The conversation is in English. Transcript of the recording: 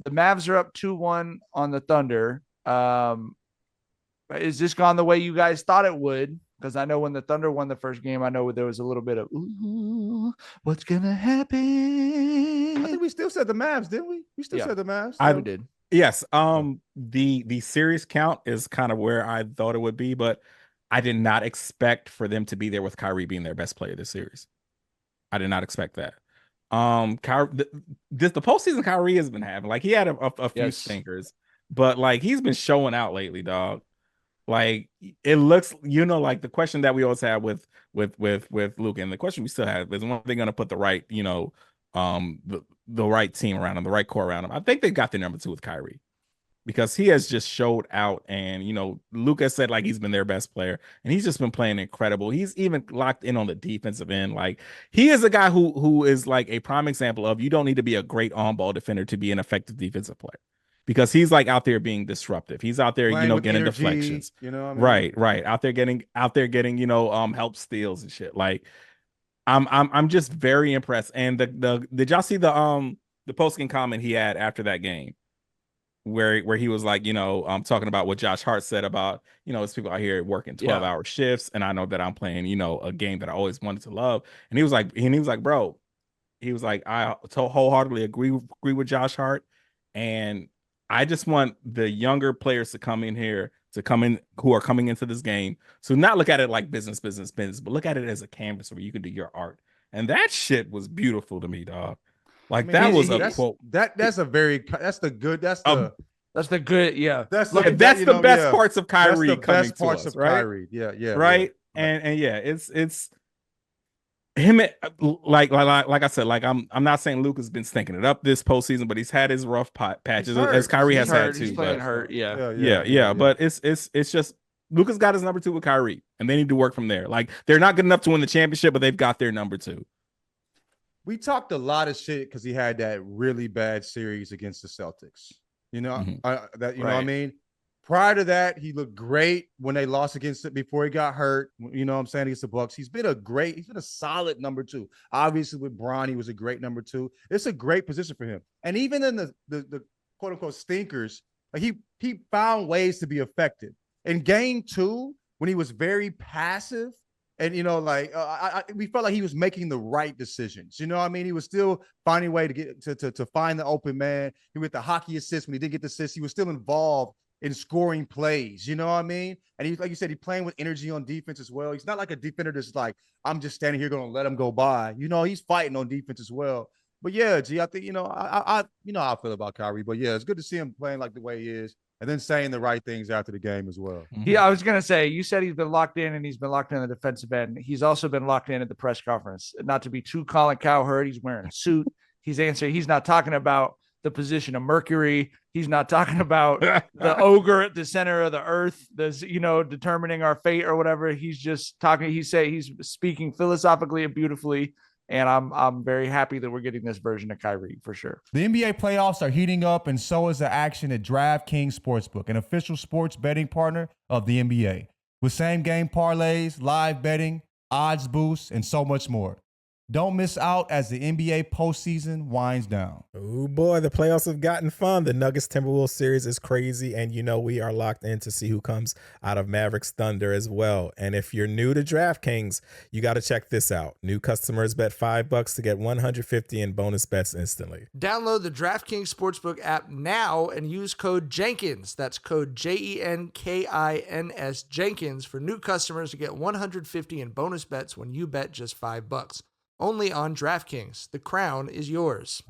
The Mavs are up 2-1 on the Thunder. Is this gone the way you guys thought it would? Because I know when the Thunder won the first game, I know there was a little bit of, ooh, what's going to happen? I think we still said the Mavs, didn't we? We still said the Mavs. I did. Yes. The series count is kind of where I thought it would be, but I did not expect for them to be there with Kyrie being their best player this series. I did not expect that. Kyrie, the postseason Kyrie has been having, like, he had a few stinkers, but like he's been showing out lately, dog. Like, it looks, like the question that we always have with Luka, and the question we still have is, when are they going to put the right, the right team around him, the right core around him? I think they got the number 2 with Kyrie, because he has just showed out, and Luka said like he's been their best player, and he's just been playing incredible. He's even locked in on the defensive end. Like, he is a guy who is like a prime example of, you don't need to be a great on-ball defender to be an effective defensive player. Because he's like out there being disruptive. He's out there, getting energy, deflections. What I mean? Right. Out there getting, help steals and shit. Like, I'm just very impressed. And did y'all see the post-game comment he had after that game, where he was like, talking about what Josh Hart said about, there's people out here working 12-hour shifts, and I know that I'm playing, a game that I always wanted to love. And he was like, bro, I wholeheartedly agree with Josh Hart, and I just want the younger players to come in who are coming into this game. So not look at it like business, but look at it as a canvas where you can do your art. And that shit was beautiful to me, dog. Like, that was a quote. That's the best parts of Kyrie. That's the best parts of Kyrie. Yeah. Right. Yeah. And yeah, it's him, like I said, like, I'm not saying Luka's been stinking it up this postseason, but he's had his rough patches, as Kyrie has had too. He's playing hurt, yeah. But it's just, Luka's got his number 2 with Kyrie, and they need to work from there. Like, they're not good enough to win the championship, but they've got their number 2. We talked a lot of shit because he had that really bad series against the Celtics. What I mean? Prior to that, he looked great when they lost against it before he got hurt. Against the Bucks. He's been a solid number 2. Obviously, with Bron, he was a great number 2. It's a great position for him. And even in the quote unquote stinkers, like, he found ways to be effective. In game 2, when he was very passive, and we felt like he was making the right decisions. He was still finding a way to get to find the open man. He with the hockey assist. When he didn't get the assist, he was still involved in scoring plays, And he's, like you said, he's playing with energy on defense as well. He's not like a defender that's like, I'm just standing here going to let him go by. He's fighting on defense as well. But yeah, G, I think, I how I feel about Kyrie. But yeah, it's good to see him playing like the way he is, and then saying the right things after the game as well. Yeah, I was going to say, you said he's been locked in, and he's been locked in the defensive end. He's also been locked in at the press conference. Not to be too Colin Cowherd, he's wearing a suit. He's answering. He's not talking about the position of Mercury. He's not talking about the ogre at the center of the earth that's, determining our fate or whatever. He's just talking. He's speaking philosophically and beautifully. And I'm very happy that we're getting this version of Kyrie for sure. The NBA playoffs are heating up, and so is the action at DraftKings Sportsbook, an official sports betting partner of the NBA. With same-game parlays, live betting, odds boosts, and so much more. Don't miss out as the NBA postseason winds down. Oh boy, the playoffs have gotten fun. The Nuggets Timberwolves series is crazy, and we are locked in to see who comes out of Mavericks Thunder as well. And if you're new to DraftKings, you got to check this out. New customers bet $5 to get $150 in bonus bets instantly. Download the DraftKings Sportsbook app now and use code Jenkins. That's code JENKINS Jenkins for new customers to get $150 in bonus bets when you bet just $5. Only on DraftKings. The crown is yours.